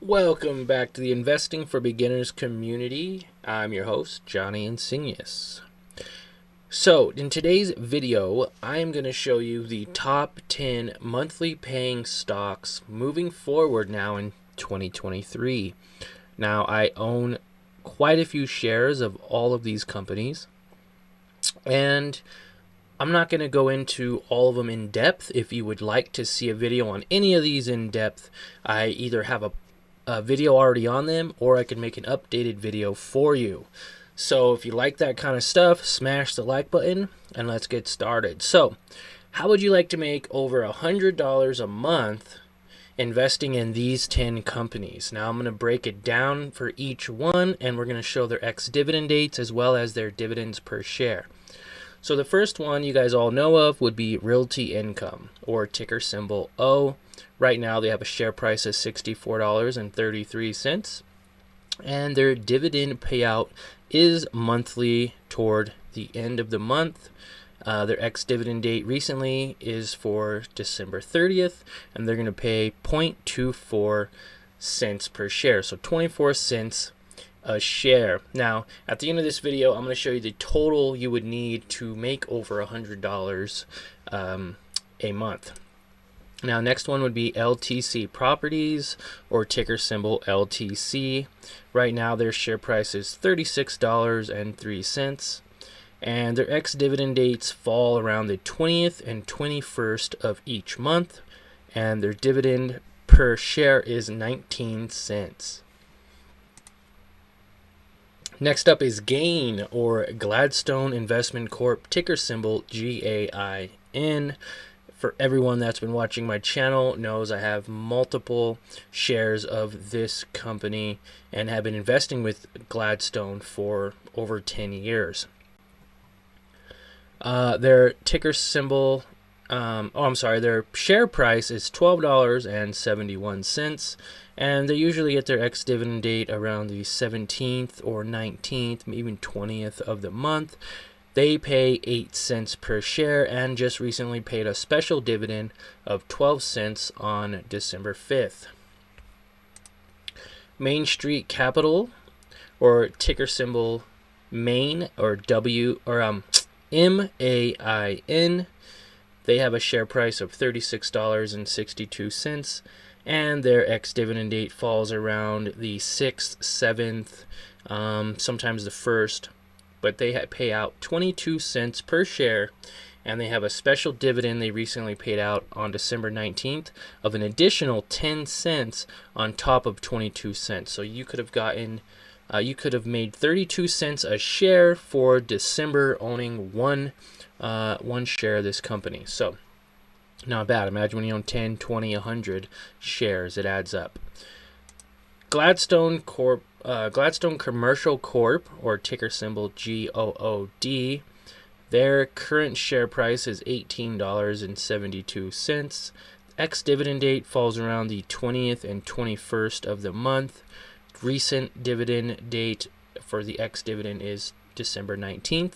Welcome back to the Investing for Beginners community. I'm your host, Johnny Insignius. So, in today's video, I'm going to show you the top 10 monthly paying stocks moving forward now in 2023. Now, I own quite a few shares of all of these companies, and I'm not going to go into all of them in depth. If you would like to see a video on any of these in depth, I either have a video already on them, or I can make an updated video for you. So if you like that kind of stuff, smash the like button and let's get started. So how would you like to make over $100 a month investing in these 10 companies? Now I'm going to break it down for each one, and we're going to show their ex-dividend dates as well as their dividends per share. So the first one you guys all know of would be Realty Income, or ticker symbol O. Right now they have a share price of $64.33, and their dividend payout is monthly toward the end of the month. Their ex-dividend date recently is for December 30th, and they're going to pay 0.24 cents per share, so 24 cents a share. Now, at the end of this video, I'm going to show you the total you would need to make over $100 a month. Now, next one would be LTC Properties, or ticker symbol LTC. Right now, their share price is $36.03, and their ex-dividend dates fall around the 20th and 21st of each month, and their dividend per share is 19 cents. Next up is GAIN, or Gladstone Investment Corp, ticker symbol GAIN. For everyone that's been watching my channel knows I have multiple shares of this company and have been investing with Gladstone for over 10 years. Their ticker symbol, their share price is $12.71, and they usually get their ex-dividend date around the 17th or 19th, even 20th of the month. They pay 8 cents per share and just recently paid a special dividend of 12 cents on December 5th. Main Street Capital, or ticker symbol MAIN, or MAIN. They have a share price of $36.62, and their ex-dividend date falls around the 6th, 7th, sometimes the 1st. But they pay out 22 cents per share, and they have a special dividend they recently paid out on December 19th of an additional 10 cents on top of 22 cents. So you could have made 32 cents a share for December owning one share of this company. So not bad. Imagine when you own 10, 20, 100 shares, it adds up. Gladstone Commercial Corp, or ticker symbol GOOD. Their current share price is $18.72. Ex-dividend date falls around the 20th and 21st of the month. Recent dividend date for the ex-dividend is December 19th.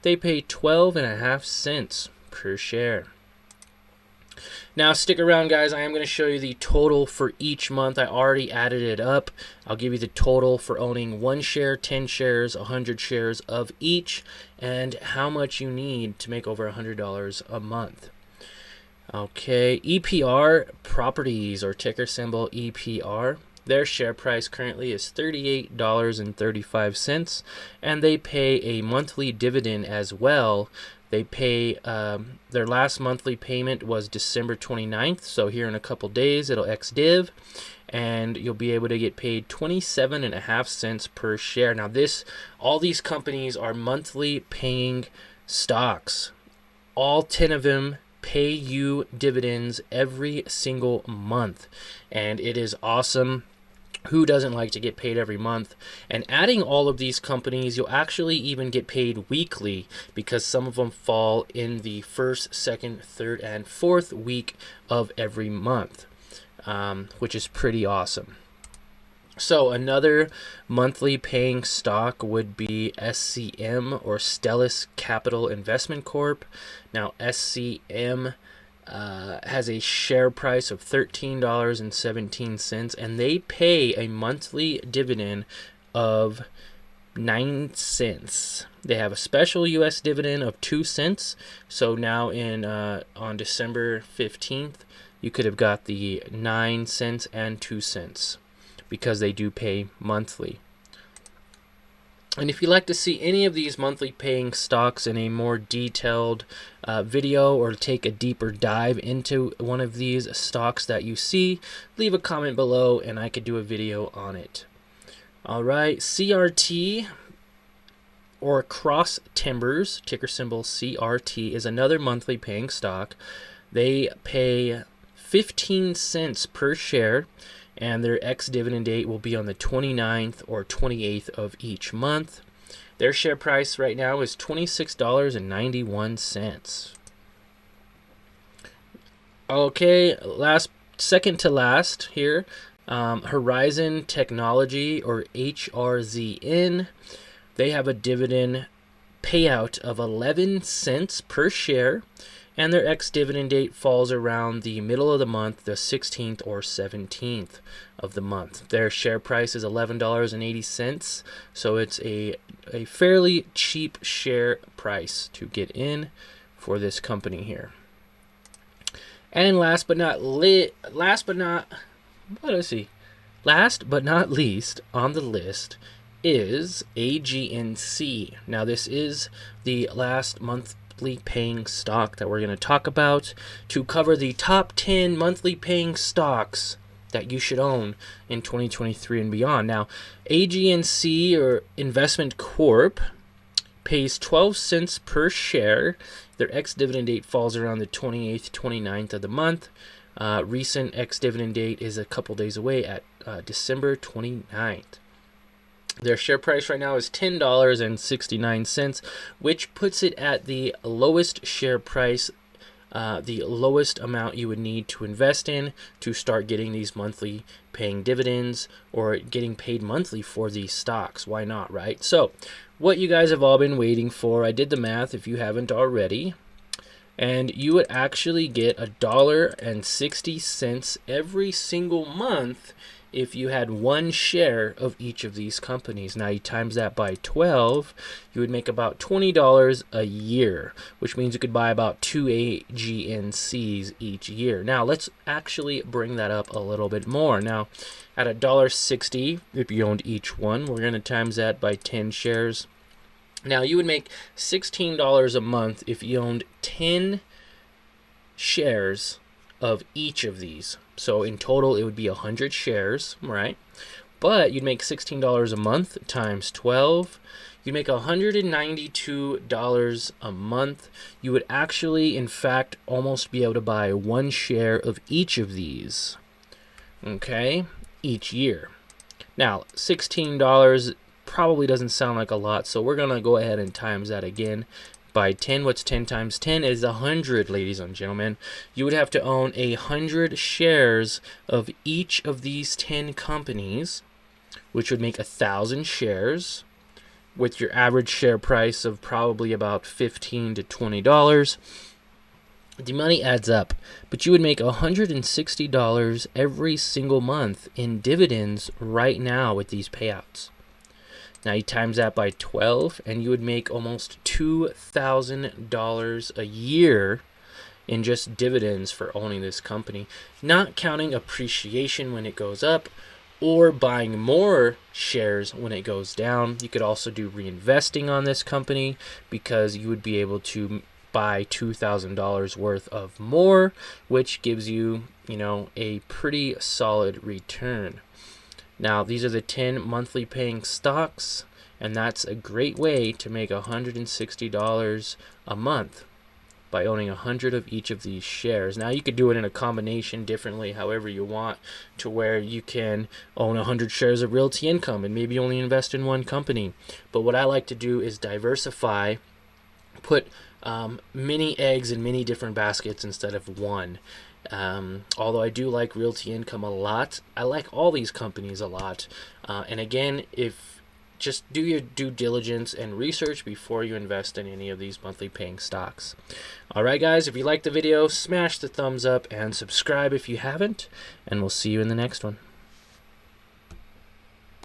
They pay 12.5 cents per share. Now stick around, guys. I am going to show you the total for each month. I already added it up. I'll give you the total for owning 1 share, 10 shares, 100 shares of each, and how much you need to make over $100 a month. Okay, EPR Properties, or ticker symbol EPR. Their share price currently is $38.35, and they pay a monthly dividend as well. They pay, their last monthly payment was December 29th, so here in a couple days it'll ex-div, and you'll be able to get paid 27.5 cents per share. Now all these companies are monthly paying stocks. All 10 of them pay you dividends every single month, and it is awesome. Who doesn't like to get paid every month? And adding all of these companies, you'll actually even get paid weekly, because some of them fall in the 1st, 2nd, 3rd, and 4th week of every month, which is pretty awesome. So another monthly paying stock would be SCM, or Stellus Capital Investment Corp. Now SCM has a share price of $13.17, and they pay a monthly dividend of 9 cents. They have a special U.S. dividend of 2 cents. So now on December 15th, you could have got the 9 cents and 2 cents because they do pay monthly. And if you'd like to see any of these monthly paying stocks in a more detailed video, or take a deeper dive into one of these stocks that you see, leave a comment below and I could do a video on it. Alright, CRT, or Cross Timbers, ticker symbol CRT, is another monthly paying stock. They pay 15 cents per share, and their ex-dividend date will be on the 29th or 28th of each month. Their share price right now is $26.91. Okay, second to last here, Horizon Technology, or HRZN. They have a dividend payout of 11 cents per share, and their ex-dividend date falls around the middle of the month, the 16th or 17th of the month. Their share price is $11.80, so it's a fairly cheap share price to get in for this company here. And last but not least on the list is AGNC. Now this is the last monthly paying stock that we're going to talk about to cover the top 10 monthly paying stocks that you should own in 2023 and beyond. Now, AGNC, or Investment Corp, pays 12 cents per share. Their ex-dividend date falls around the 28th, 29th of the month. Recent ex-dividend date is a couple days away at December 29th. Their share price right now is $10.69, which puts it at the lowest share price, the lowest amount you would need to invest in to start getting these monthly paying dividends, or getting paid monthly for these stocks. Why not, right? So what you guys have all been waiting for, I did the math if you haven't already, and you would actually get $1.60 every single month if you had one share of each of these companies. Now you times that by 12, you would make about $20 a year, which means you could buy about 2 AGNCs each year. Now let's actually bring that up a little bit more. Now at $1.60, if you owned each one, we're going to times that by 10 shares. Now you would make $16 a month if you owned 10 shares of each of these. So in total, it would be 100 shares, right? But you'd make $16 a month times 12. You'd make $192 a month. You would actually, in fact, almost be able to buy one share of each of these, okay, each year. Now, $16 probably doesn't sound like a lot, so we're going to go ahead and times that again by 10. What's 10 times 10 is 100, ladies and gentlemen. You would have to own 100 shares of each of these 10 companies, which would make 1,000 shares, with your average share price of probably about $15 to $20. The money adds up, but you would make $160 every single month in dividends right now with these payouts. Now you times that by 12, and you would make almost $2,000 a year in just dividends for owning this company, not counting appreciation when it goes up or buying more shares when it goes down. You could also do reinvesting on this company, because you would be able to buy $2,000 worth of more, which gives you, a pretty solid return. Now, these are the 10 monthly paying stocks, and that's a great way to make $160 a month by owning 100 of each of these shares. Now, you could do it in a combination differently, however you want, to where you can own 100 shares of Realty Income and maybe only invest in one company. But what I like to do is diversify, put many eggs in many different baskets instead of one. Although I do like Realty Income a lot, I like all these companies a lot. And again, if just do your due diligence and research before you invest in any of these monthly paying stocks. Alright guys, if you liked the video, smash the thumbs up and subscribe if you haven't, and we'll see you in the next one.